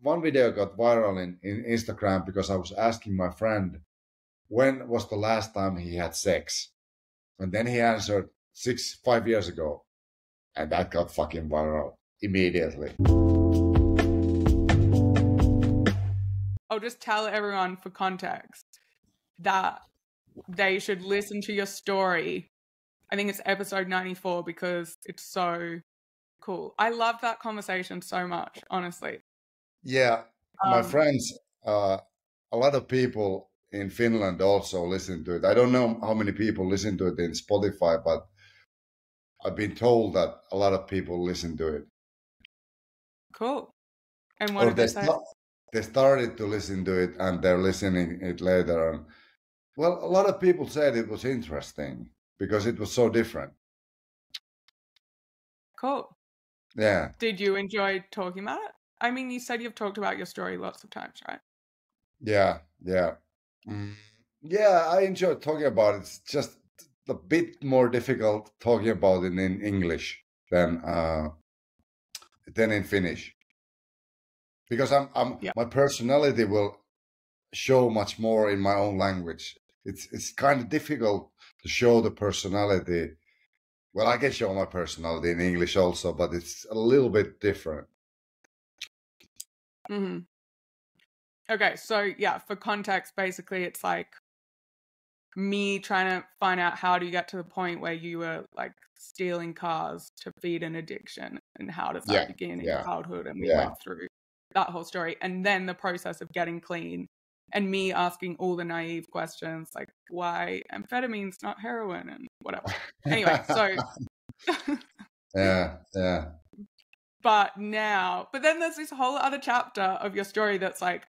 one video got viral in Instagram because I was asking my friend when was the last time he had sex, and then he answered 5 years ago, and that got fucking viral immediately. I'll just tell everyone for context that they should listen to your story. I think it's episode 94 because it's so cool. I love that conversation so much, honestly. Yeah, my friends, a lot of people in Finland also listen to it. I don't know how many people listen to it in Spotify, but I've been told that a lot of people listen to it. Cool. And what did they say? They started to listen to it and they're listening it later. And, well, a lot of people said it was interesting because it was so different. Cool. Yeah. Did you enjoy talking about it? I mean, you said you've talked about your story lots of times, right? Yeah. Yeah, I enjoy talking about it. It's just a bit more difficult talking about it in English than in Finnish. Because my personality will show much more in my own language. It's kind of difficult to show the personality. Well, I can show my personality in English also, but it's a little bit different. Mm-hmm. Okay, so yeah, for context, basically it's like me trying to find out how do you get to the point where you were like stealing cars to feed an addiction, and how does that begin in childhood, and we went through that whole story, and then the process of getting clean, and me asking all the naive questions like why amphetamines, not heroin, and whatever. Anyway, so yeah. But then there's this whole other chapter of your story that's like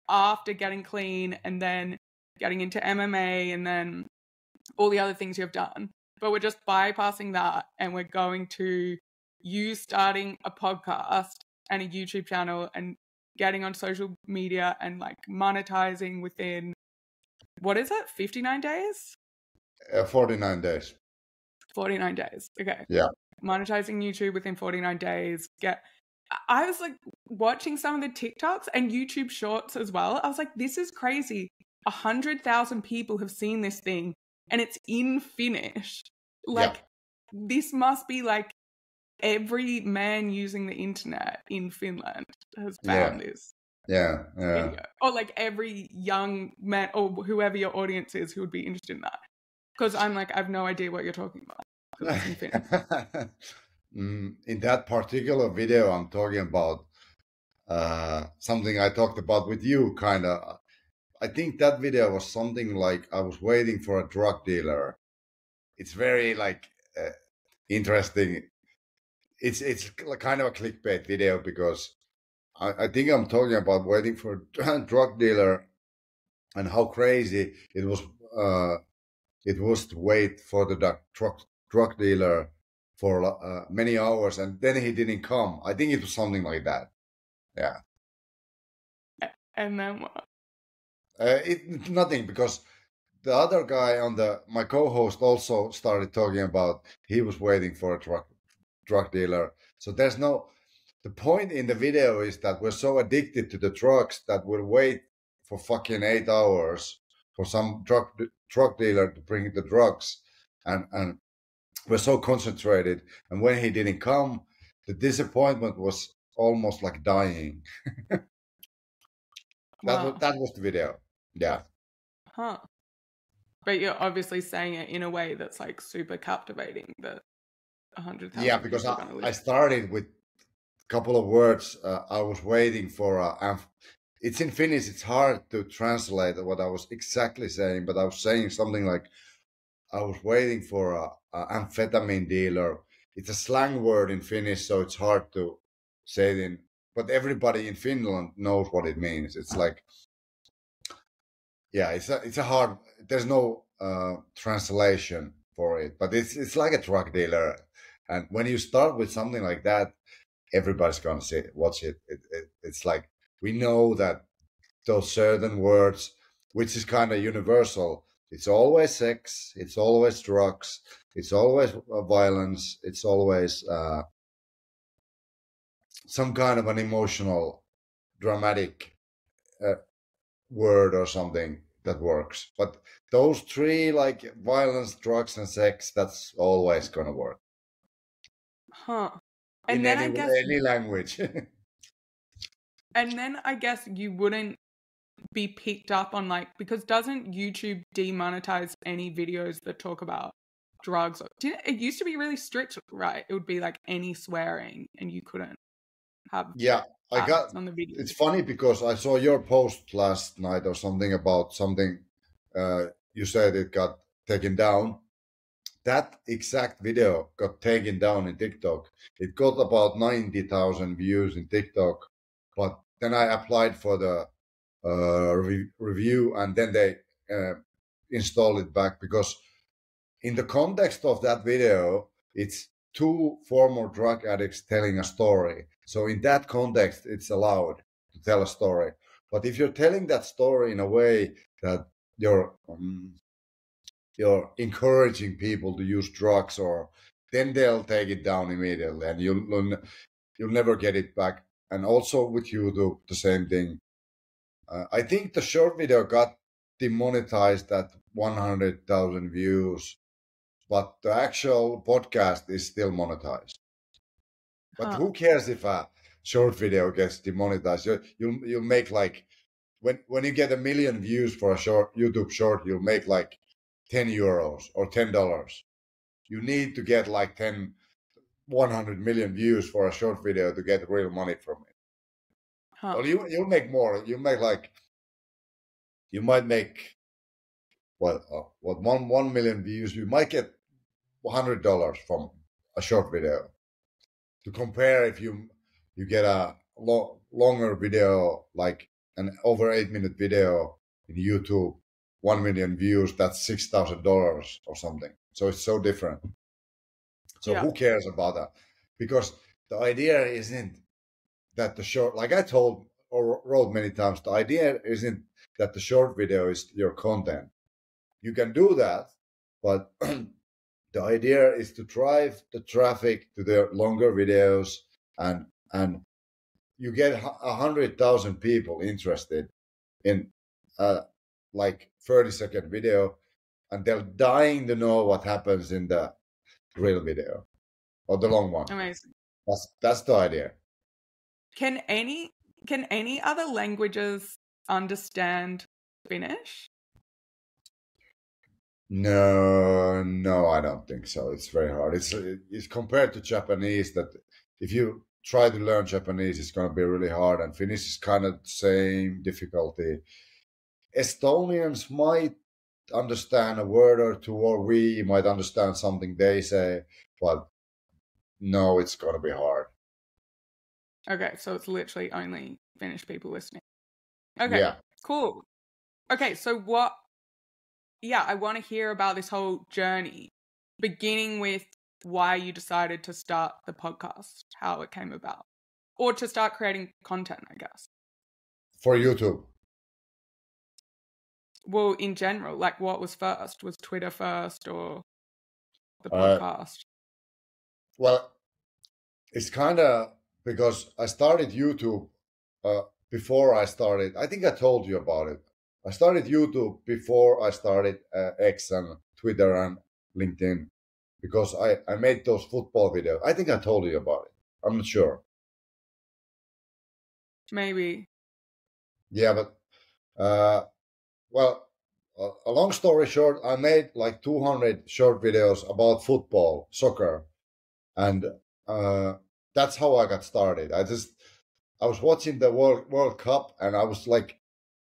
after getting clean and then getting into MMA and then all the other things you've done. But we're just bypassing that, and we're going to you starting a podcast and a YouTube channel and getting on social media and like monetizing within, what is it, 59 days? 49 days. 49 days. Okay. Yeah. Monetizing YouTube within 49 days. I was like watching some of the TikToks and YouTube shorts as well. I was like, this is crazy. 100,000 people have seen this thing and it's in Finnish. Like, this must be like every man using the internet in Finland has found this. Yeah. Video. Or like every young man or whoever your audience is who would be interested in that. Because I'm like, I have no idea what you're talking about. In that particular video, I'm talking about something I talked about with you, kind of. I think that video was something like I was waiting for a drug dealer. It's very like interesting. It's kind of a clickbait video because I think I'm talking about waiting for a drug dealer and how crazy it was. It was to wait for the drug dealer for many hours, and then he didn't come. I think it was something like that. Yeah. And then what? Nothing, because the other guy my co-host also started talking about he was waiting for a drug dealer. So the point in the video is that we're so addicted to the drugs that we'll wait for fucking 8 hours for some drug dealer to bring the drugs, and we're so concentrated, and when he didn't come, the disappointment was almost like dying. That was the video. Yeah. Huh. But you're obviously saying it in a way that's like super captivating, that 100,000. Yeah, because I started with a couple of words. I was waiting for it's in Finnish. It's hard to translate what I was exactly saying, but I was saying something like I was waiting for a amphetamine dealer. It's a slang word in Finnish, so it's hard to say it but everybody in Finland knows what it means. It's like, yeah, it's a hard. There's no translation for it, but it's like a drug dealer. And when you start with something like that, everybody's gonna watch it. It's like, we know that those certain words, which is kind of universal. It's always sex. It's always drugs. It's always violence. It's always some kind of an emotional dramatic word or something that works. But those three, like violence, drugs, and sex, that's always gonna work Huh. in And then I guess any language. and then I guess you wouldn't be picked up on, like, because doesn't YouTube demonetize any videos that talk about drugs? It used to be really strict, right? It would be like any swearing and you couldn't have Yeah, I got. ads on the video. It's funny because I saw your post last night or something about something. You said it got taken down. That exact video got taken down in TikTok. It got about 90,000 views in TikTok, but then I applied for the review, and then they uh, installed it back because in the context of that video, it's two former drug addicts telling a story. So in that context, it's allowed to tell a story. But if you're telling that story in a way that you're encouraging people to use drugs, or then they'll take it down immediately, and you'll never get it back. And also with YouTube, the same thing. I think the short video got demonetized at 100,000 views, but the actual podcast is still monetized. But who cares if a short video gets demonetized? You'll make like when you get 1 million views for a short YouTube short, you'll make like €10 or $10. You need to get like 100 million views for a short video to get real money from it. Well, you'll make more. You might make what 1 million views. You might get $100 from a short video. To compare, if you get a longer video, like an over 8-minute video in YouTube, 1 million views, that's $6,000 or something. So it's so different. So who cares about that? Because the idea isn't that the short, like I told or wrote many times, the idea isn't that the short video is your content. You can do that, but the idea is to drive the traffic to the longer videos, and you get 100,000 people interested in like 30-second video, and they're dying to know what happens in the real video or the long one. Amazing. That's the idea. Can any other languages understand Finnish? No, I don't think so. It's very hard. It's compared to Japanese, that if you try to learn Japanese, it's going to be really hard, and Finnish is kind of the same difficulty. Estonians might understand a word or two, or we might understand something they say, but no, it's going to be hard. Okay, so it's literally only Finnish people listening. Okay, yeah. Cool. Okay, so I want to hear about this whole journey, beginning with why you decided to start the podcast, how it came about, or to start creating content, I guess. For YouTube? Well, in general, like what was first? Was Twitter first or the podcast? Well, it's kind of because I started YouTube before I started. I think I told you about it. I started YouTube before I started X and Twitter and LinkedIn, because I made those football videos. I think I told you about it. I'm not sure. Maybe. Yeah, but well, a long story short, I made like 200 short videos about football, soccer, and that's how I got started. I was watching the World Cup, and I was like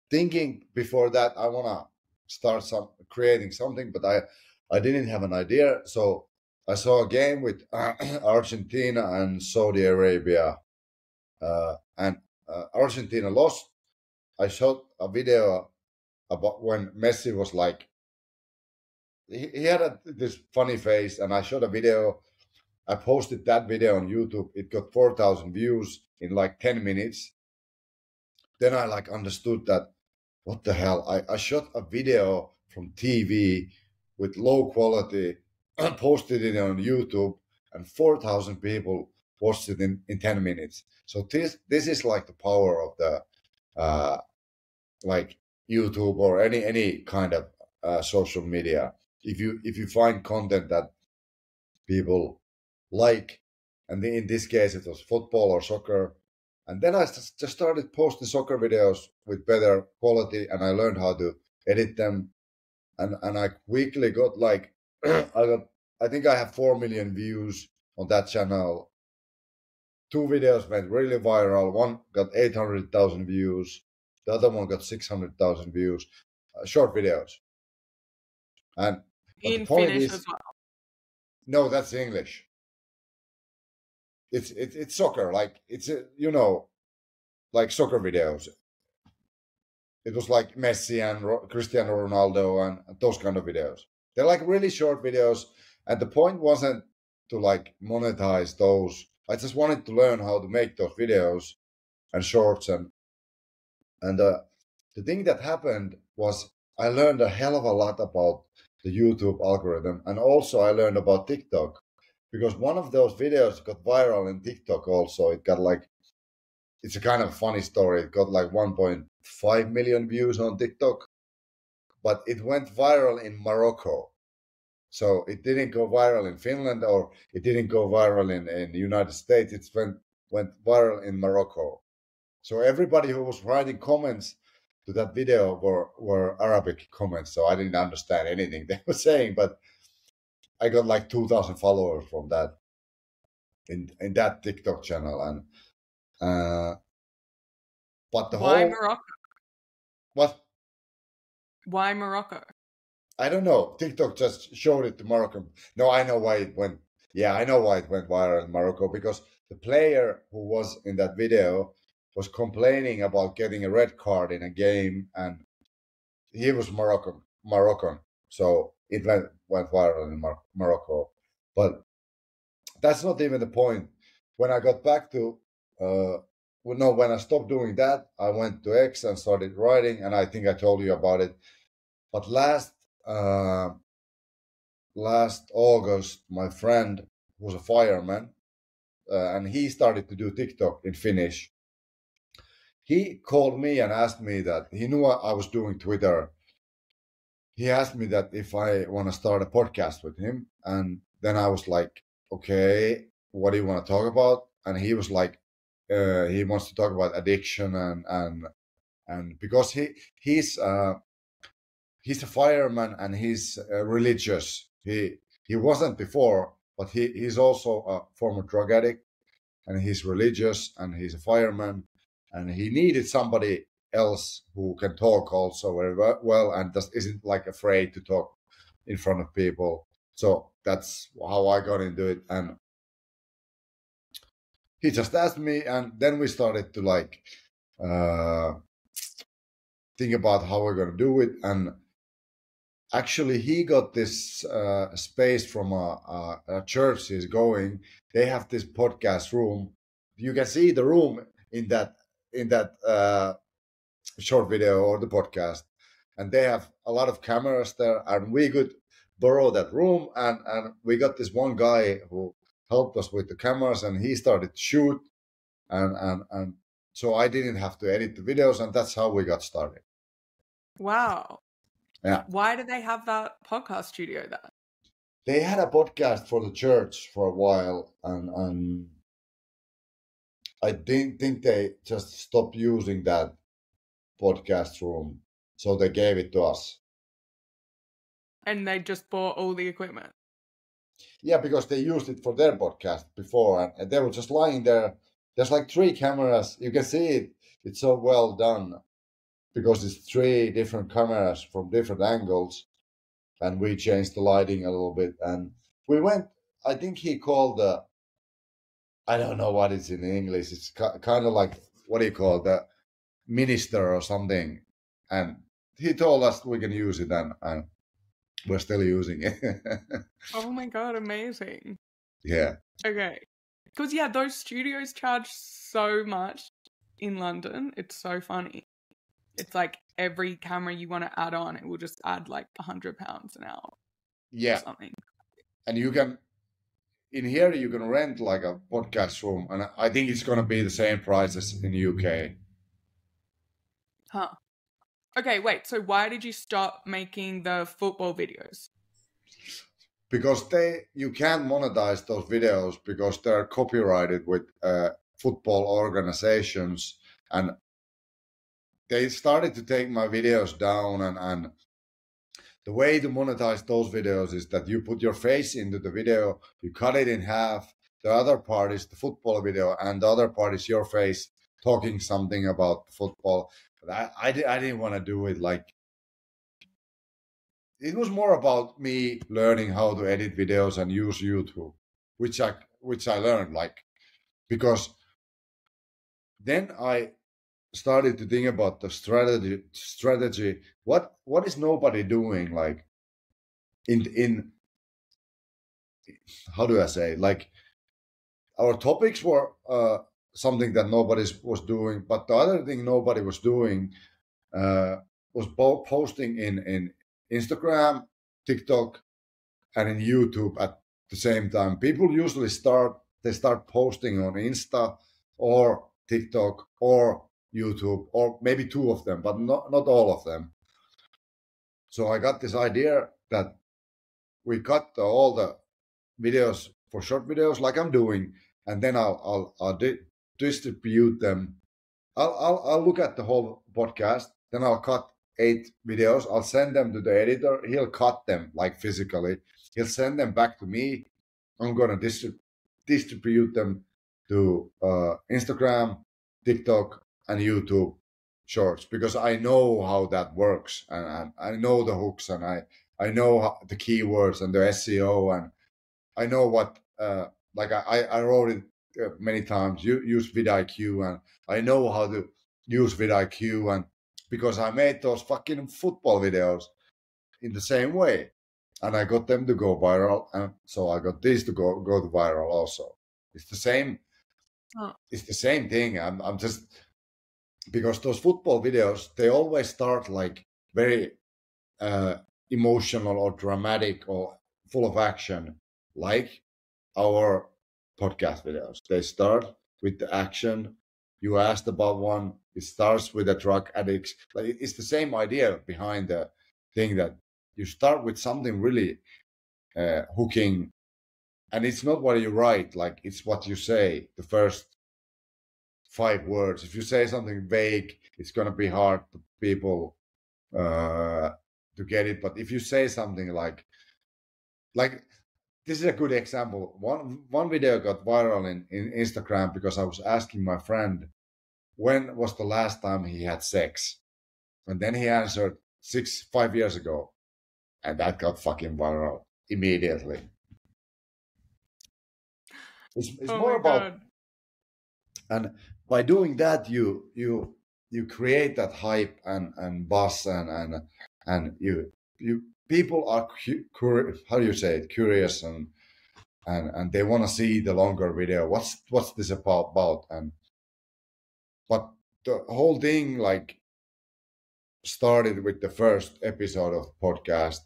thinking before that I wanna start creating something, but I didn't have an idea. So I saw a game with Argentina and Saudi Arabia, and Argentina lost. I shot a video about when Messi was like, he had this funny face, and I shot a video. I posted that video on YouTube. It got 4,000 views in like 10 minutes. Then I like understood that, what the hell? I shot a video from TV with low quality, posted it on YouTube, and 4,000 people watched it in 10 minutes. So this is like the power of the like YouTube or any kind of social media. If you find content that people like, and in this case it was football or soccer, and then I just started posting soccer videos with better quality, and I learned how to edit them, and I quickly got like I think I have 4 million views on that channel. Two videos went really viral. One got 800,000 views. The other one got 600,000 views. Short videos. And but the In point Finnish is, as well. no, that's English. It's soccer. Like it's like soccer videos. It was like Messi and Cristiano Ronaldo and those kind of videos. They're like really short videos, and the point wasn't to like monetize those. I just wanted to learn how to make those videos and shorts, and the thing that happened was I learned a hell of a lot about the YouTube algorithm, and also I learned about TikTok because one of those videos got viral in TikTok. Also, it got like it's a kind of funny story. It got like 1.5 million views on TikTok, but it went viral in Morocco. So it didn't go viral in Finland or it didn't go viral in the United States. It went viral in Morocco. So everybody who was writing comments to that video were Arabic comments. So I didn't understand anything they were saying, but I got like 2,000 followers from that in that TikTok channel. And but the Why whole Morocco? what Why Morocco? I don't know. TikTok just showed it to Morocco. No, I know why it went. Yeah, I know why it went viral in Morocco because the player who was in that video was complaining about getting a red card in a game, and he was Moroccan. So it went viral in Morocco. But that's not even the point. When I got back to, well, no, when I stopped doing that, I went to X and started writing, and I think I told you about it. But uh, last August, my friend was a fireman, and he started to do TikTok in Finnish. He called me and asked me that he knew I was doing Twitter. He asked me that if I want to start a podcast with him, and then I was like, okay, what do you want to talk about? And he was like, he wants to talk about addiction and because he's a fireman and he's religious. He wasn't before, but he's also a former drug addict, and he's religious and he's a fireman, and he needed somebody else who can talk also very well and just isn't like afraid to talk in front of people. So that's how I got into it, and he just asked me, and then we started to like uh, think about how we're going to do it. And actually, he got this space from a church he's going. They have this podcast room. You can see the room in that short video or the podcast, and they have a lot of cameras there. And we could borrow that room, and we got this one guy who helped us with the cameras, and he started to shoot, and so I didn't have to edit the videos, and that's how we got started. Wow. Yeah. Why do they have that podcast studio there? They had a podcast for the church for a while, and I didn't think they just stopped using that podcast room, so they gave it to us. And they just bought all the equipment. Yeah, because they used it for their podcast before, and they were just lying there. There's like 3 cameras. You can see it. It's so well done because it's 3 different cameras from different angles, and we changed the lighting a little bit. And we went. I think he called the. I don't know what it's in English. It's kind of like what do you call it, the minister or something, and he told us we can use it, and we're still using it. Oh my god, amazing. Yeah. Okay. Because, yeah, those studios charge so much in London. It's so funny. It's like every camera you want to add on, it will just add like £100 an hour or Yeah, something. and you can in here you can rent like a podcast room, and I think it's gonna be the same price as in UK. Huh. Okay, wait. So why did you stop making the football videos? Because you can't monetize those videos because they're copyrighted with football organizations, and they started to take my videos down, and the way to monetize those videos is that you put your face into the video, you cut it in half, the other part is the football video, and the other part is your face talking something about football. But I didn't want to do it like, it was more about me learning how to edit videos and use YouTube, which I learned, like, because then I started to think about the strategy. What is nobody doing, like, in how do I say, like, our topics were something that nobody was doing, but the other thing nobody was doing uh, was posting in Instagram, TikTok, and in YouTube at the same time. People usually start posting on Insta or TikTok or YouTube, or maybe two of them, but not all of them. So I got this idea that we cut all the videos for short videos like I'm doing, and then I'll distribute them. I'll look at the whole podcast, then I'll cut 8 videos. I'll send them to the editor. He'll cut them like physically. He'll send them back to me. I'm gonna distribute them to Instagram, TikTok, and YouTube shorts because I know how that works, and I know the hooks, and I know the keywords and the SEO, and I know what, like I wrote it many times. You use vidIQ, and I know how to use vidIQ, and because I made those fucking football videos in the same way, and I got them to go viral, and so I got these to go to viral also. It's the same. Oh. It's the same thing. I'm just, because those football videos, they always start like very uh, emotional or dramatic or full of action, like our podcast videos. They start with the action. You asked about one. It starts with the drug addicts. Like, it's the same idea behind the thing, that you start with something really hooking, and it's not what you write. Like, it's what you say. The first 5 words. If you say something vague, it's gonna be hard for people to get it. But if you say something like this is a good example. One video got viral in Instagram because I was asking my friend when was the last time he had sex, and then he answered 5 years ago, and that got fucking viral immediately. It's Oh more my about, God. and by doing that you create that hype and buzz, and you people are how do you say it, curious, and they want to see the longer video. What's this about? And but the whole thing like started with the first episode of podcast,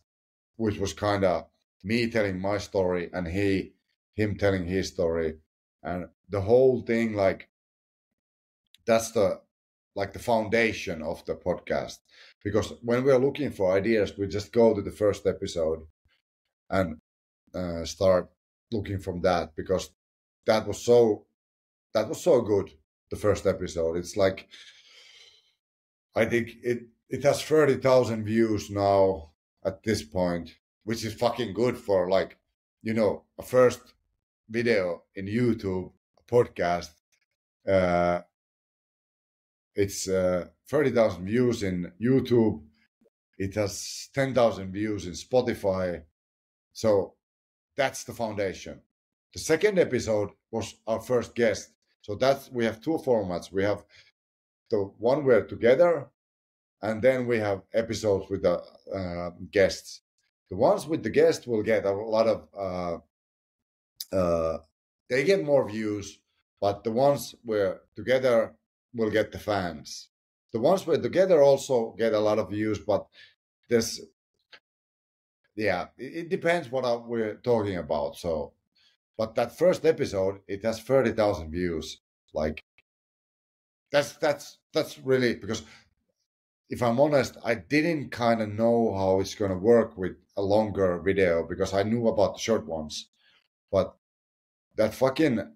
which was kind of me telling my story and him telling his story, and the whole thing, like, that's the like the foundation of the podcast. Because when we're looking for ideas, we just go to the first episode and start looking from that, because that was so good. The first episode, it's like, I think it has 30,000 views now at this point, which is fucking good for, like, a first video in YouTube, a podcast. Uh, it's 30,000 views in YouTube. It has 10,000 views in Spotify. So that's the foundation. The second episode was our first guest. So we have 2 formats. We have the one we're together, and then we have episodes with the guests. The ones with the guests will get a lot of they get more views, but the ones we're together will get the fans. The ones we're together also get a lot of views, but there's, yeah, it depends what we're talking about. So But that first episode, it has 30,000 views. Like that's really, because if I'm honest, I didn't kind of know how it's going to work with a longer video because I knew about the short ones. But that fucking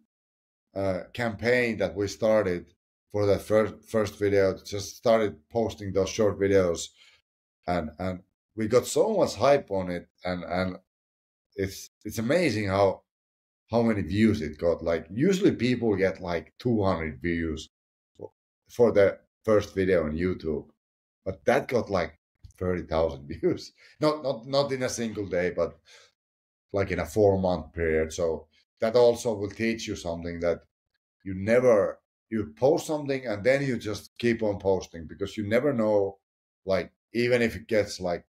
campaign that we started for that first video, just started posting those short videos, and we got so much hype on it, and it's amazing how many views it got. Like usually people get like 200 views for the first video on YouTube, but that got like 30,000 views. Not in a single day, but like in a 4-month period. So that also will teach you something, that you never, you post something and then you just keep on posting, because you never know, like even if it gets like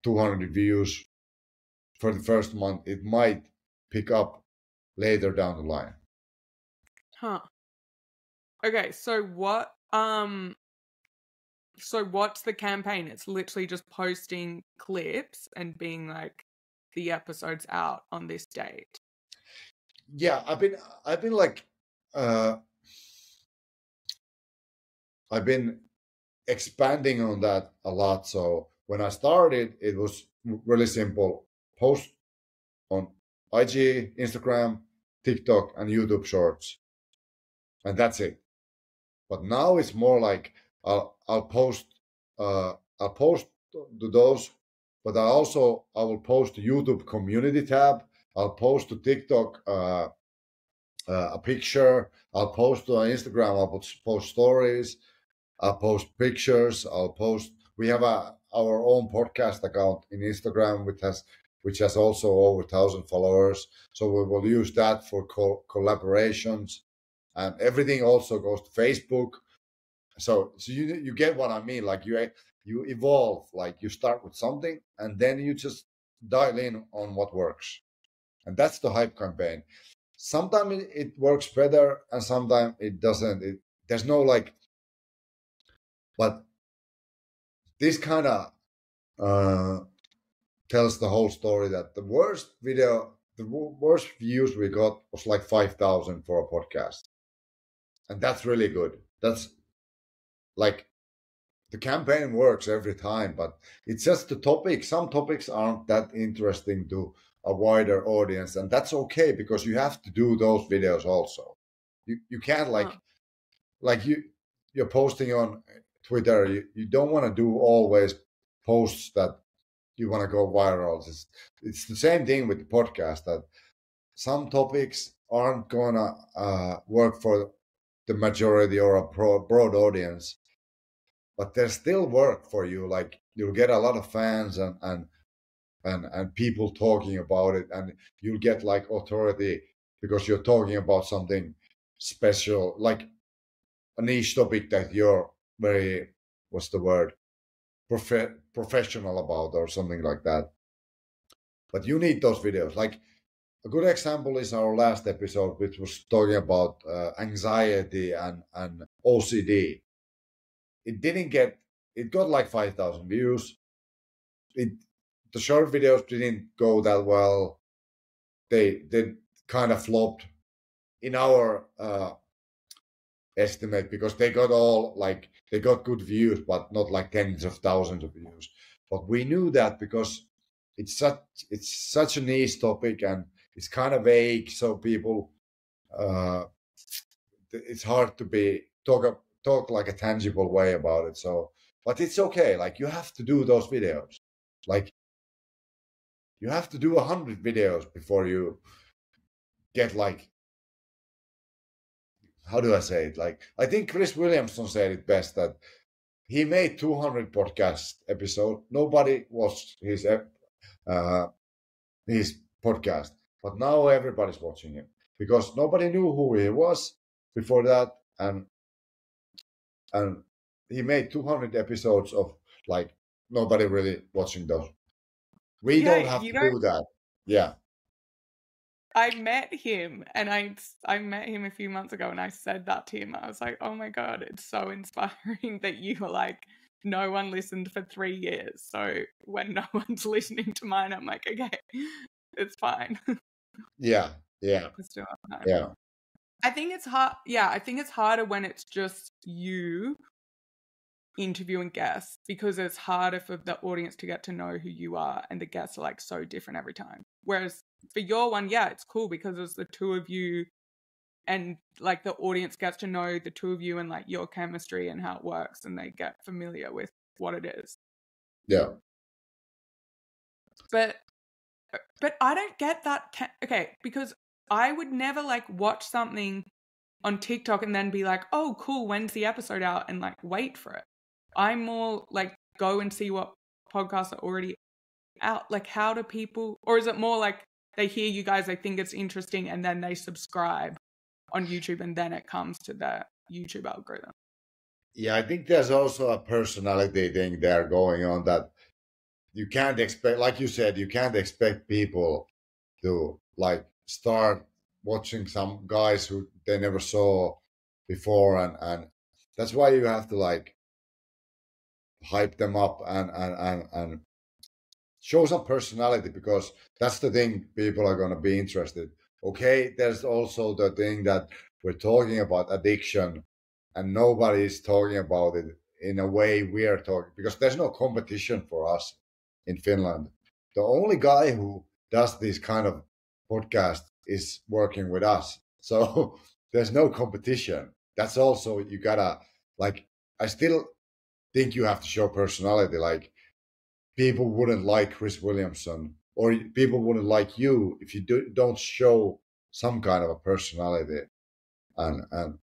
200 views for the first month, it might pick up later down the line. Huh. Okay, so what's the campaign? It's literally just posting clips and being like, the episode's out on this date. Yeah, I've been like uh I've been expanding on that a lot. So when I started, it was really simple: post on IG, Instagram, TikTok, and YouTube Shorts, and that's it. But now it's more like I'll post I'll post to those, but I will post to YouTube community tab. I'll post to TikTok a picture. I'll post to Instagram. I'll post stories. I'll post pictures. I'll post. We have our own podcast account in Instagram, which has also over 1,000 followers. So we will use that for collaborations, and everything also goes to Facebook. So you get what I mean. Like you evolve. Like you start with something, and then you just dial in on what works, and that's the hype campaign. Sometimes it works better, and sometimes it doesn't. There's no like, but this kind of uh, tells the whole story, that the worst views we got was like 5,000 for a podcast, and that's really good. That's like, the campaign works every time, but it's just the topic. Some topics aren't that interesting to a wider audience, and that's okay, because you have to do those videos also. You can't like you're posting on Twitter. You don't want to do always posts that you want to go viral. It's the same thing with the podcast, that some topics aren't gonna work for the majority or a broad audience, but there's still work for you. Like you'll get a lot of fans and people talking about it, and you'll get like authority because you're talking about something special, like a niche topic that you're very, what's the word, professional about, or something like that. But you need those videos. Like a good example is our last episode, which was talking about anxiety and OCD. It didn't get, it got like 5,000 views. It The short videos didn't go that well. They kind of flopped in our estimate, because they got good views, but not like tens of thousands of views. But we knew that because it's such a niche topic, and it's kind of vague, so people uh, it's hard to talk like a tangible way about it. So, but it's okay. Like you have to do those videos. Like you have to do 100 videos before you get like, how do I say it? Like I think Chris Williamson said it best, that he made 200 podcast episode. Nobody watched uh, his podcast, but now everybody's watching him, because nobody knew who he was before that, and he made 200 episodes of like nobody really watching those. We don't Yeah, have to do that. Yeah. I met him, and I met him a few months ago, and I said that to him. I was like, "Oh my god, it's so inspiring that you were like, no one listened for 3 years. So when no one's listening to mine, I'm like, okay, it's fine." Yeah. Yeah. Let's do it. Yeah. I think it's hard. Yeah, I think it's harder when it's just you interviewing guests, because it's harder for the audience to get to know who you are, and the guests are like so different every time. Whereas for your one, yeah, it's cool because it's the two of you, and like the audience gets to know the two of you and like your chemistry and how it works, and they get familiar with what it is. Yeah. But I don't get that. Okay, because I would never like watch something on TikTok and then be like, oh, cool, when's the episode out? And like wait for it. I'm more like go and see what podcasts are already out. Like, how do people, or is it more like they hear you guys, they think it's interesting, and then they subscribe on YouTube, and then it comes to the YouTube algorithm? Yeah, I think there's also a personality thing there going on that you can't expect, like you said, you can't expect people to like start watching some guys who they never saw before, and that's why you have to like hype them up and show some personality, because that's the thing people are going to be interested. Okay, there's also the thing that we're talking about addiction, and nobody's talking about it in a way we are talking, because there's no competition for us in Finland. The only guy who does this kind of podcast is working with us, so there's no competition. That's also, you gotta like, I still think you have to show personality. Like, people wouldn't like Chris Williamson, or people wouldn't like you if you don't show some kind of a personality. And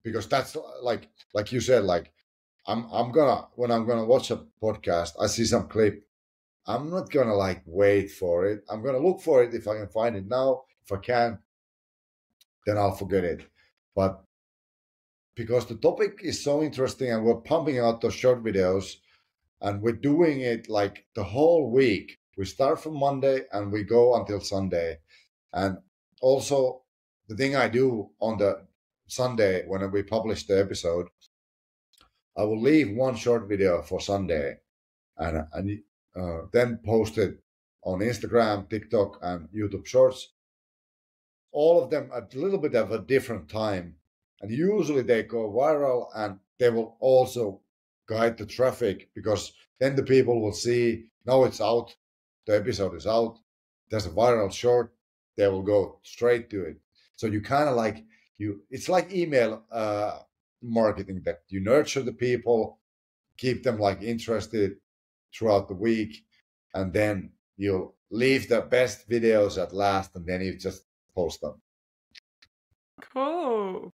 because that's like you said, like I'm gonna, when I'm gonna watch a podcast, I see some clip, I'm not gonna like wait for it. I'm gonna look for it if I can find it now. If I can't, then I'll forget it. But because the topic is so interesting and we're pumping out those short videos, and we're doing it like the whole week. We start from Monday and we go until Sunday. And also, the thing I do on the Sunday when we publish the episode, I will leave one short video for Sunday, and then post it on Instagram, TikTok, and YouTube Shorts. All of them at a little bit of a different time, and usually they go viral, and they will also guide the traffic, because then the people will see, now it's out, the episode is out, there's a viral short, they will go straight to it. So you kind of like, you, it's like email marketing, that you nurture the people, keep them like interested throughout the week, and then you leave the best videos at last, and then you just post them. Cool.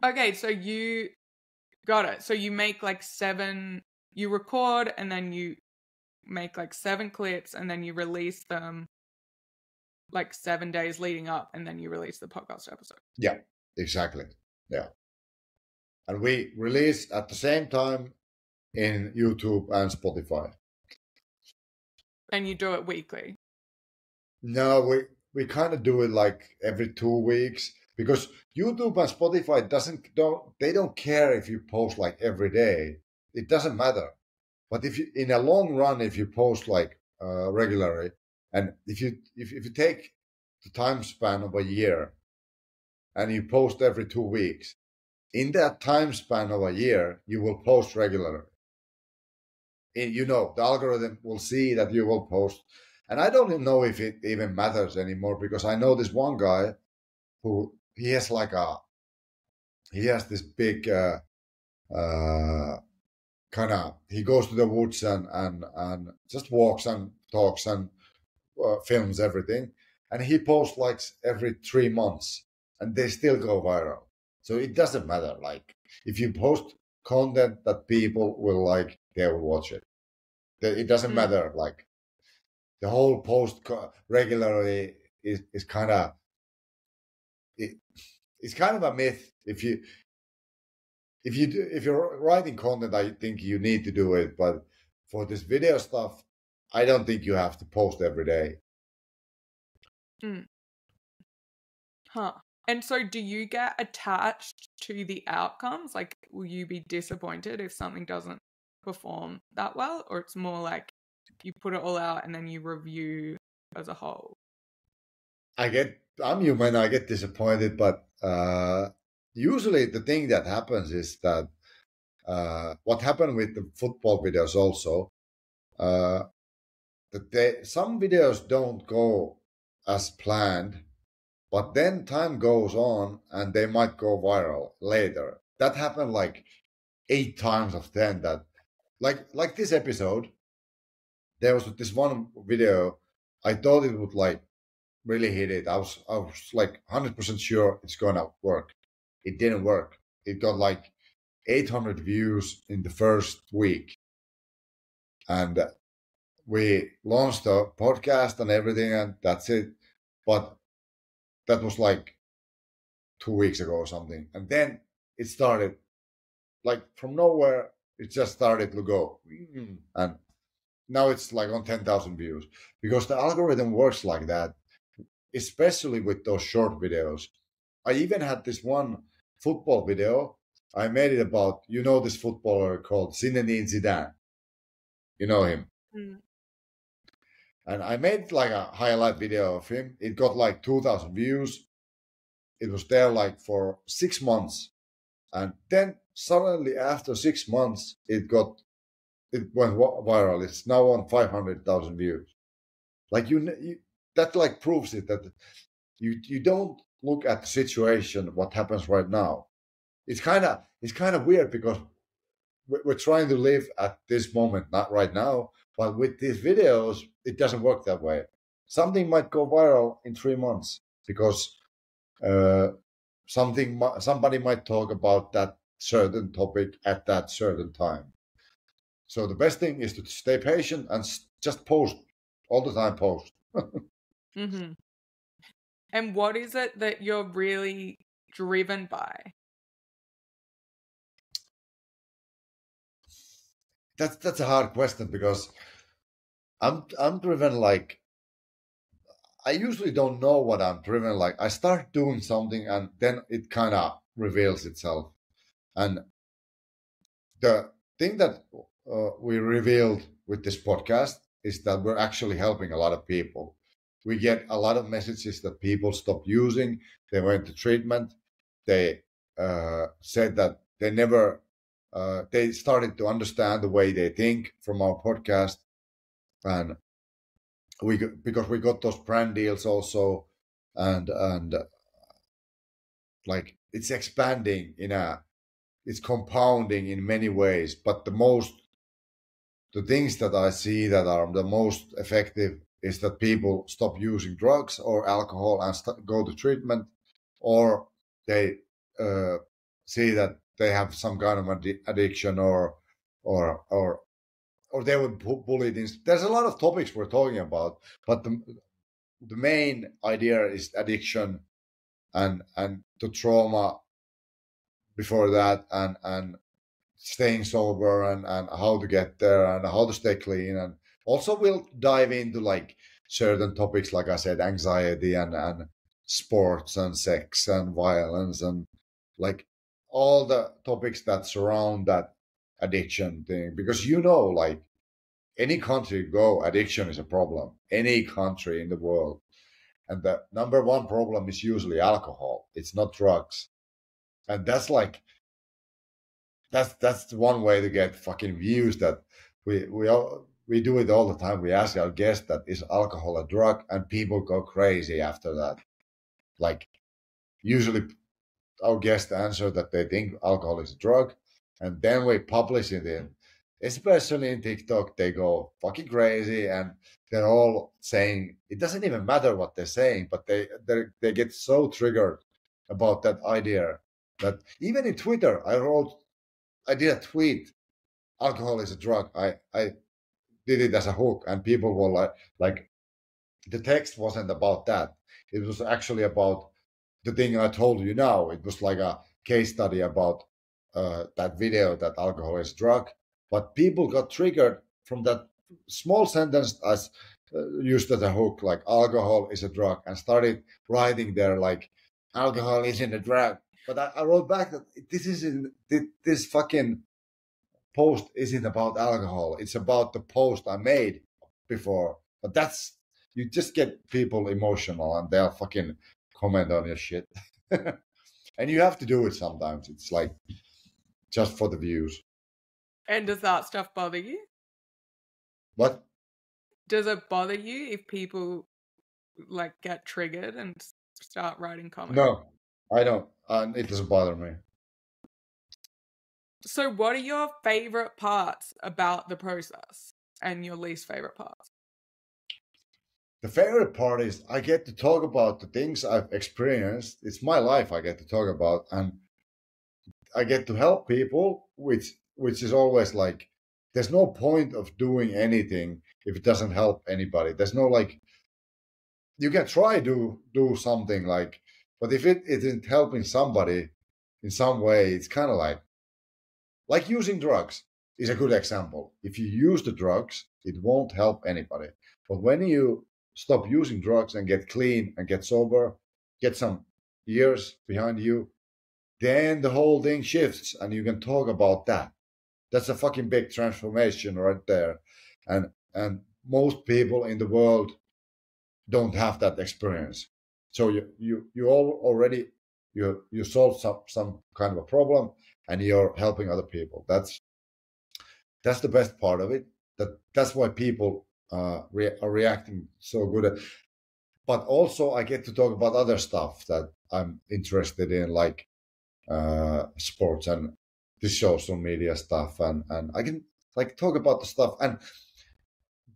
Okay, so you got it. So you make like you record, and then you make like 7 clips, and then you release them like 7 days leading up, and then you release the podcast episode. Yeah, exactly. Yeah. And we release at the same time in YouTube and Spotify. And you do it weekly. No, we kind of do it like every 2 weeks, because YouTube and Spotify don't care if you post like every day. It doesn't matter. But if you, in a long run, if you post like regularly, and if you take the time span of a year and you post every 2 weeks, in that time span of a year, you will post regularly. The algorithm will see that you will post. And I don't even know if it even matters anymore, because I know this one guy who, he has this big kind of, he goes to the woods and just walks and talks and films everything, and he posts like every 3 months, and they still go viral. So it doesn't matter, like, if you post content that people will like, they will watch it. It doesn't matter, like, the whole post regularly is kind of, it's kind of a myth. If you're writing content, I think you need to do it, but for this video stuff, I don't think you have to post every day. Huh. And so do you get attached to the outcomes? Like, will you be disappointed if something doesn't perform that well? Or it's more like you put it all out and then you review as a whole? I get I'm human. I get disappointed, but usually the thing that happens is that what happened with the football videos also, uh, that some videos don't go as planned, but then time goes on and they might go viral later. That happened like 8 times of 10. That like this episode, there was this one video. I thought it would like really hit it. I was like 100% sure it's gonna work. It didn't work. It got like 800 views in the first week, and we launched a podcast and everything, and that's it. But that was like 2 weeks ago or something, and then it started like from nowhere. It just started to go, and now it's like on 10,000 views because the algorithm works like that, especially with those short videos. I even had this one football video. I made it about, this footballer called Zinedine Zidane. You know him. Mm. And I made like a highlight video of him. It got like 2,000 views. It was there like for 6 months. And then suddenly after 6 months, it went viral. It's now on 500,000 views. Like that like proves it that you don't look at the situation, what happens right now. It's kind of weird because we're trying to live at this moment, not right now. But with these videos, it doesn't work that way. Something might go viral in 3 months because uh, somebody might talk about that certain topic at that certain time. So the best thing is to stay patient and just post all the time. Post. Mm-hmm. And what is it that you're really driven by? That's a hard question because I'm driven like I usually don't know what I'm driven like. I start doing something and then it kind of reveals itself. And the thing that we revealed with this podcast is that we're actually helping a lot of people. We get a lot of messages that people stopped using. They went to treatment. They said that they started to understand the way they think from our podcast. And because we got those brand deals also, and like it's expanding it's compounding in many ways. But the things that I see that are the most effective is that people stop using drugs or alcohol and go to treatment, or they uh, see that they have some kind of addiction, or or or they would bully things. There's a lot of topics we're talking about, but the main idea is addiction and the trauma before that, and staying sober, and how to get there and how to stay clean. And also we'll dive into like certain topics, like I said, anxiety and sports and sex and violence, and like all the topics that surround that addiction thing. Because like any country you go, addiction is a problem. Any country in the world. And the number one problem is usually alcohol. It's not drugs. And that's like that's the one way to get fucking views. That we do it all the time. We ask our guests that is alcohol a drug, and people go crazy after that. Like usually our guests answer that they think alcohol is a drug, and then we publish it in, especially in TikTok, they go fucking crazy, and they're all saying it doesn't even matter what they're saying, but they get so triggered about that idea that even in Twitter, I did a tweet, alcohol is a drug. I did it as a hook, and people were like the text wasn't about that. It was actually about the thing I told you now. It was like a case study about that video that alcohol is drug. But people got triggered from that small sentence as used as a hook, like alcohol is a drug, and started writing there like alcohol isn't a drug. But I wrote back that this fucking post isn't about alcohol. It's about the post I made before. But you just get people emotional, and they'll fucking comment on your shit. And you have to do it sometimes. It's like just for the views. And does that stuff bother you? What? Does it bother you if people like get triggered and start writing comments? No, I don't. It doesn't bother me. So what are your favorite parts about the process and your least favorite parts? The favorite part is I get to talk about the things I've experienced. It's my life I get to talk about, and I get to help people, which is always like there's no point of doing anything if it doesn't help anybody. There's no like you can try to do something like, but if it isn't helping somebody in some way, it's kind of like using drugs is a good example. If you use the drugs, it won't help anybody. But when you stop using drugs and get clean and get sober, get some years behind you, then the whole thing shifts and you can talk about that. That's a fucking big transformation right there. And most people in the world don't have that experience. So you all already you solve some kind of a problem and you're helping other people. That's the best part of it. That's why people are reacting so good. But also I get to talk about other stuff that I'm interested in, like sports and the social media stuff, and I can like talk about the stuff. And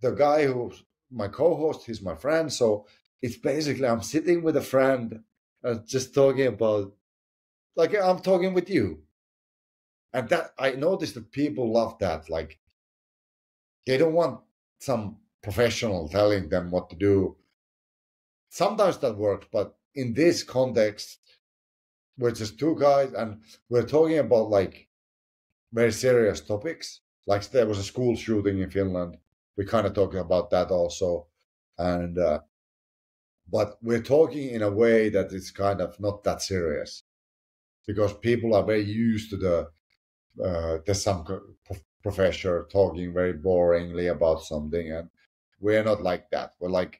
the guy who's my co-host, he's my friend, so it's basically I'm sitting with a friend, just talking about like I'm talking with you, and that I noticed that people love that. Like they don't want some professional telling them what to do. Sometimes that works, but in this context, we're just two guys and we're talking about like very serious topics. Like there was a school shooting in Finland. We kind of talking about that also, and but we're talking in a way that it's kind of not that serious because people are very used to there's some professor talking very boringly about something, and we're not like that. We're like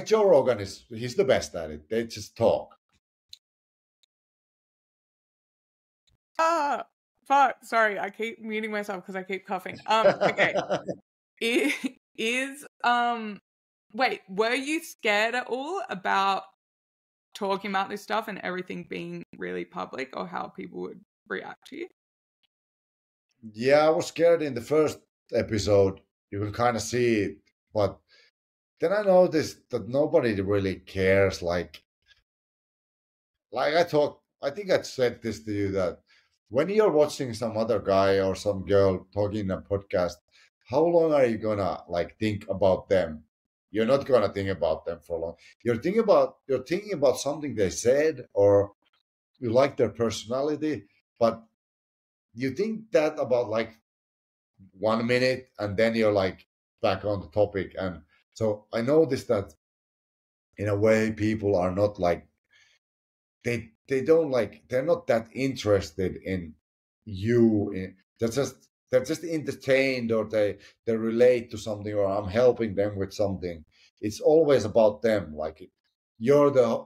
Joe Rogan he's the best at it. They just talk. Ah, fuck. Sorry, I keep muting myself because I keep coughing. Okay. Is wait, were you scared at all about talking about this stuff and everything being really public or how people would react to you? Yeah, I was scared in the first episode. You can kind of see it, but then I noticed that nobody really cares. Like I think I said this to you that when you're watching some other guy or some girl talking in a podcast, how long are you gonna like think about them? You're not gonna think about them for long. You're thinking about something they said or you like their personality, but you think that about like 1 minute and then you're like back on the topic. And so I noticed that in a way people are not like they don't like they're not that interested in you they're just entertained, or they relate to something, or I'm helping them with something. It's always about them. Like you're the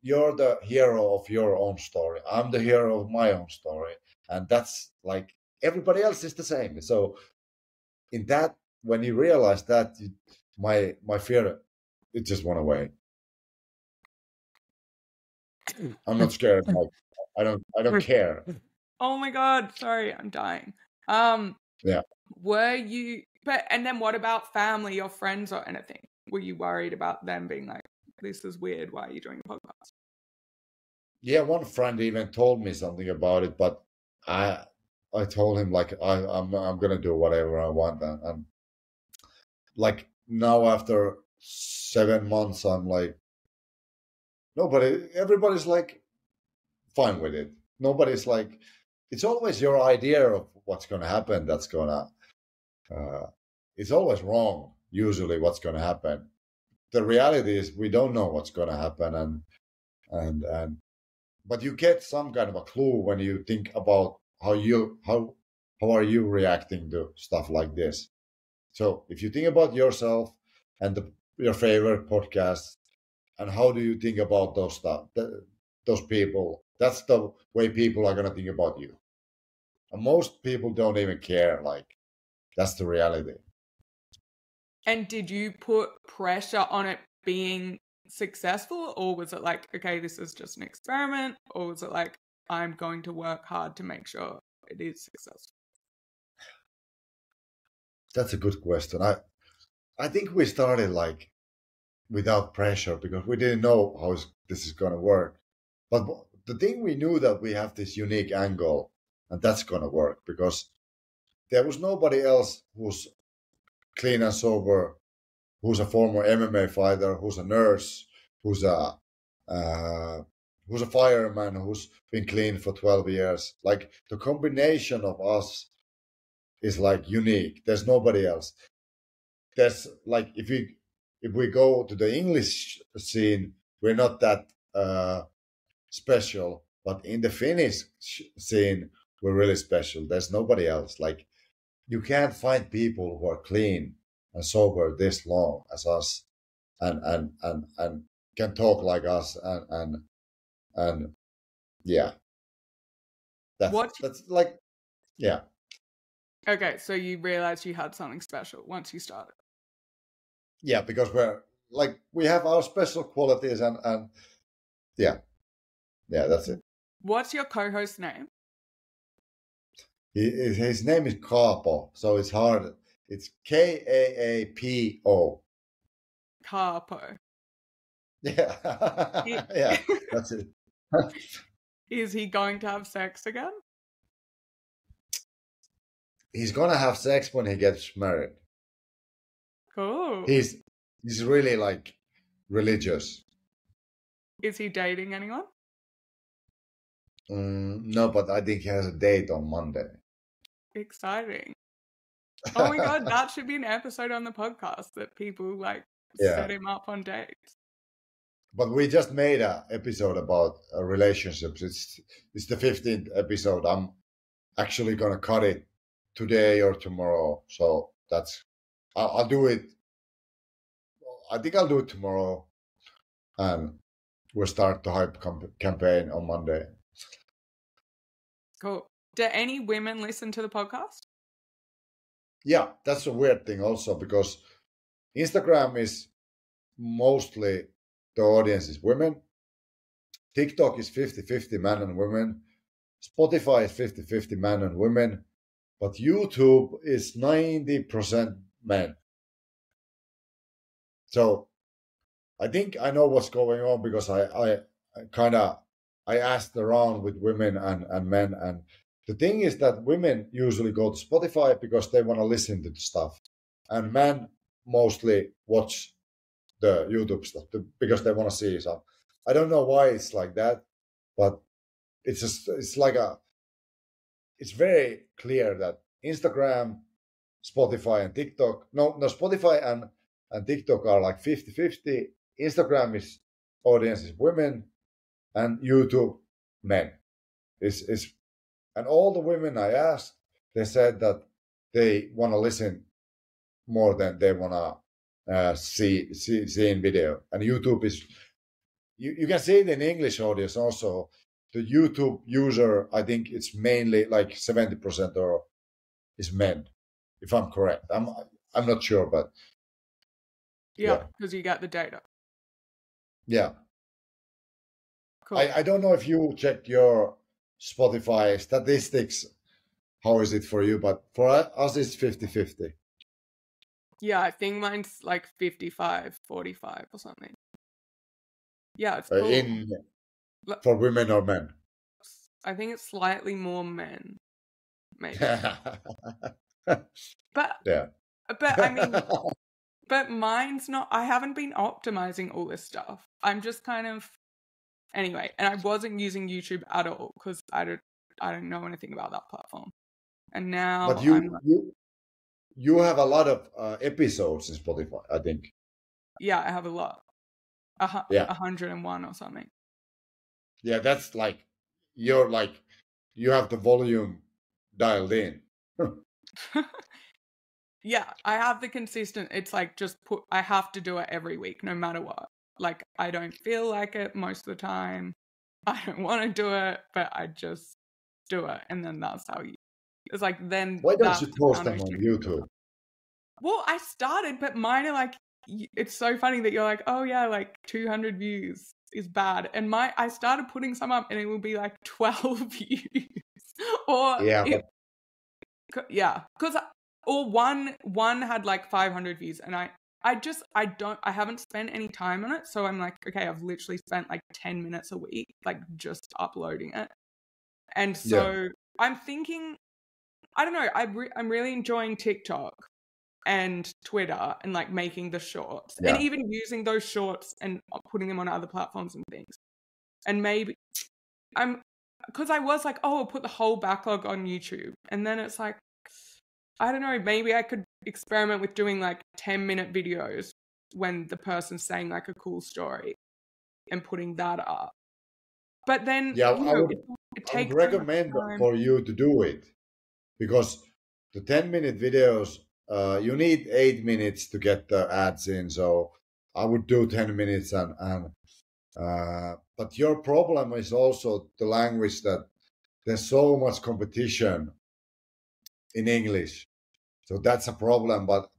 you're the hero of your own story, I'm the hero of my own story, and that's like everybody else is the same. So in that, when you realize that, my fear, it just went away. I'm not scared. Like I don't care. Oh my god, sorry, I'm dying. Yeah. Were you and then what about family or friends or anything? Were you worried about them being like, this is weird, why are you doing a podcast? Yeah, one friend even told me something about it, but I I told him like I'm gonna do whatever I want, and like now after 7 months, I'm like everybody's like fine with it. Nobody's like it's always your idea of what's gonna happen that's gonna uh, it's always wrong. Usually, what's gonna happen. The reality is we don't know what's gonna happen, and but you get some kind of a clue when you think about how are you reacting to stuff like this. So if you think about yourself and your favorite podcast, And how do you think about those stuff? Those people. That's the way people are gonna think about you. And most people don't even care. Like that's the reality. And did you put pressure on it being successful, or was it like, okay, this is just an experiment, or was it like, I'm going to work hard to make sure it is successful? That's a good question. I think we started like without pressure because we didn't know how this is gonna work. But the thing we knew that we have this unique angle, and that's gonna work because there was nobody else who's clean and sober, who's a former MMA fighter, who's a nurse, who's a uh, who's a fireman, who's been clean for 12 years. Like the combination of us is like unique. There's nobody else. There's like if we go to the English scene, we're not that special, but in the Finnish scene, we're really special. There's nobody else. Like you can't find people who are clean and sober this long as us, and can talk like us, and yeah, What? that's like yeah, Okay, so you realized you had something special once you started. yeah, because we're like we have our special qualities, and yeah, yeah, that's it. What's your co-host's name? His name is Kaapo, so it's hard. It's Kaapo. Carpo. Yeah, yeah, that's it. Is he going to have sex again? He's gonna have sex when he gets married. Cool. He's really like religious. Is he dating anyone? No, but I think he has a date on Monday. Exciting. Oh my god, that should be an episode on the podcast that people like Yeah. set him up on dates. But we just made an episode about relationships. It's the 15th episode. I'm actually gonna cut it today or tomorrow. So I'll do it. I think I'll do it tomorrow, and we'll start the hype campaign on Monday. Cool. Do any women listen to the podcast? Yeah, that's a weird thing also because Instagram is mostly the audience is women. TikTok is 50-50 men and women. Spotify is 50-50 men and women. But YouTube is 90% men. So I think I know what's going on because I kind of I asked around with women and men, and the thing is that women usually go to Spotify because they want to listen to the stuff, and men mostly watch the YouTube stuff because they want to see some. I don't know why it's like that, but it's like it's very clear that Instagram, Spotify, and TikTok. No, Spotify and TikTok are like 50-50. Instagram is audience is women, and YouTube men. Is and all the women I asked, they said that they want to listen more than they want to see in video. And YouTube is you can see it in English audience also. The YouTube user, I think it's mainly like 70% or is men, if I'm correct. I'm not sure, but Yeah, because you get the data. yeah. Cool. I don't know if you checked your Spotify statistics. How is it for you? But for us, it's 50-50. Yeah, I think mine's like 55-45 or something. Yeah, it's cool. For women or men? I think it's slightly more men, maybe. But yeah. But I mean, but mine's not. I haven't been optimizing all this stuff. I'm just kind of anyway, and I wasn't using YouTube at all because I don't know anything about that platform. And now, but you have a lot of episodes in Spotify, I think. Yeah, I have a lot. 101 or something. Yeah, that's like you have the volume dialed in. Yeah, I have the consistent. It's like just I have to do it every week, no matter what. Like, I don't feel like it most of the time. I don't want to do it, but I just do it. And then that's how you, it's like, then Why don't that's you the post them boundaries on you can put YouTube? up. Well, I started, but mine are like, it's so funny that you're like, oh yeah, like 200 views is bad. And I started putting some up and it will be like 12 views. Or Yeah, but yeah, because or one had like 500 views, and I haven't spent any time on it, so I'm like, okay, I've literally spent like 10 minutes a week like just uploading it. And yeah, so I'm thinking, I don't know, I'm really enjoying TikTok and Twitter and like making the shorts and yeah, even using those shorts and putting them on other platforms and things. And maybe I'm, because I was like, oh, I'll put the whole backlog on YouTube, and then it's like, I don't know, maybe I could experiment with doing like 10-minute videos when the person's saying like a cool story and putting that up. But then, yeah. you know, it I would takes so much recommend time. for you to do it because the 10-minute videos, you need 8 minutes to get the ads in. So I would do 10 minutes but your problem is also the language that there's so much competition in English. So that's a problem. But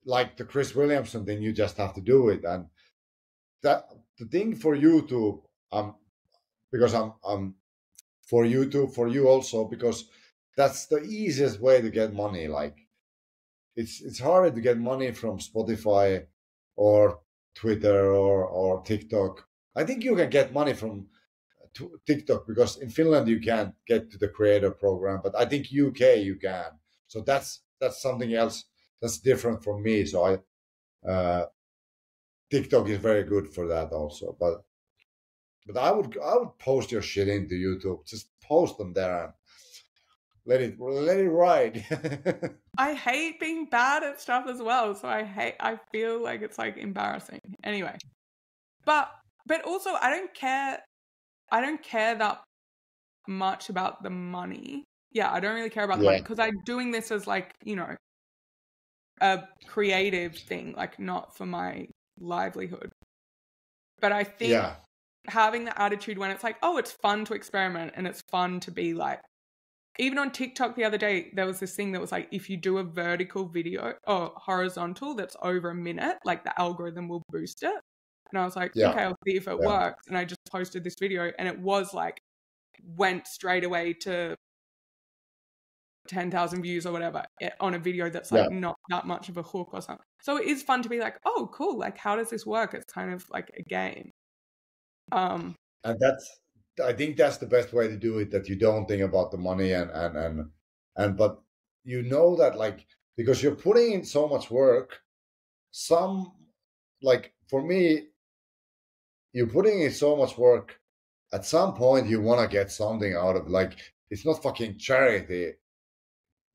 like the Chris Williamson thing, you just have to do it. And that the thing for YouTube, because I'm for YouTube, for you also, because that's the easiest way to get money. Like it's harder to get money from Spotify or Twitter or TikTok. I think you can get money from TikTok because in Finland you can't get to the creator program, but I think UK you can. So that's something else that's different from me. So TikTok is very good for that also. But I would post your shit into YouTube. Just post them there and let it ride. I hate being bad at stuff as well. So I feel like it's like embarrassing. Anyway. But also I don't care that much about the money. Yeah, I don't really care about the money Yeah, because I'm doing this as like, you know, a creative thing, like not for my livelihood. But I think yeah, having the attitude when it's like, oh, it's fun to experiment and it's fun to be like, even on TikTok the other day, there was this thing that was like, if you do a vertical video or horizontal that's over a minute, like the algorithm will boost it. And I was like, yeah, okay, I'll see if it yeah, works. And I just posted this video and it was like, went straight away to 10,000 views or whatever on a video that's like yeah. not that much of a hook or something. So it is fun to be like, oh, cool. Like, how does this work? It's kind of like a game. And I think that's the best way to do it. That you don't think about the money and but you know that like because you're putting in so much work. Some like for me, you're putting in so much work. At some point, you want to get something out of like it's not fucking charity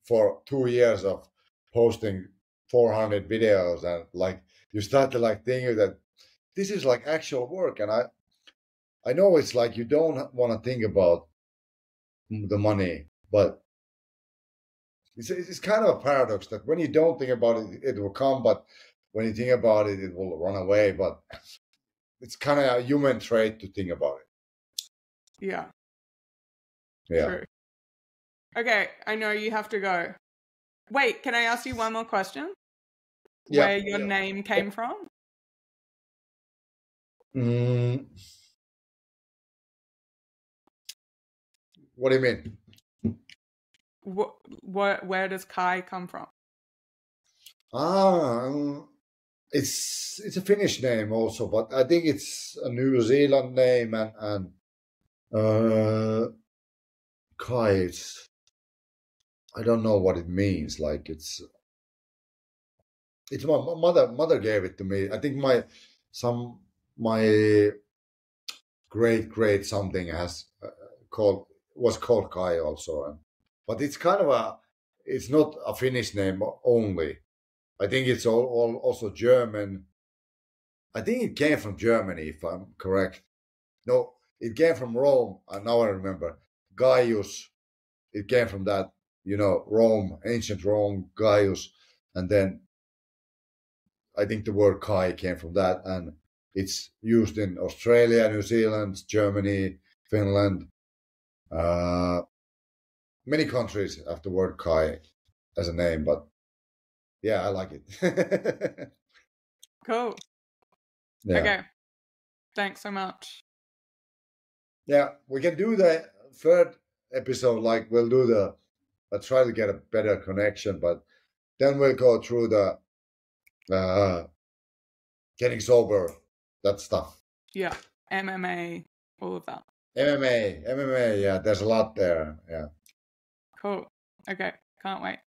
for 2 years of posting 400 videos and like you start to like think that this is like actual work and I know it's like you don't want to think about the money but it's kind of a paradox that when you don't think about it it will come but when you think about it it will run away but it's kind of a human trait to think about it. Yeah, Yeah, true. Okay, I know you have to go. Wait, can I ask you one more question? yeah. Where your name came from? mm, what do you mean? Where does Kai come from? ah it's a Finnish name also, but I think it's a New Zealand name and Kai. I don't know what it means. Like it's my mother gave it to me. I think my great something has called was called Kai also, but it's kind of it's not a Finnish name only. I think it's all also German. I think it came from Germany, if I'm correct. No, it came from Rome. And now I remember Gaius. It came from that, Rome, ancient Rome, Gaius, and then I think the word Kai came from that. And It's used in Australia, New Zealand, Germany, Finland, many countries have the word Kai as a name, but yeah, I like it. Cool. Yeah. Okay. Thanks so much. Yeah, we can do the third episode, like we'll do I'll try to get a better connection, but then we'll go through the getting sober, that stuff. Yeah. MMA, all of that. MMA, yeah, there's a lot there. Yeah. Cool. Okay. Can't wait.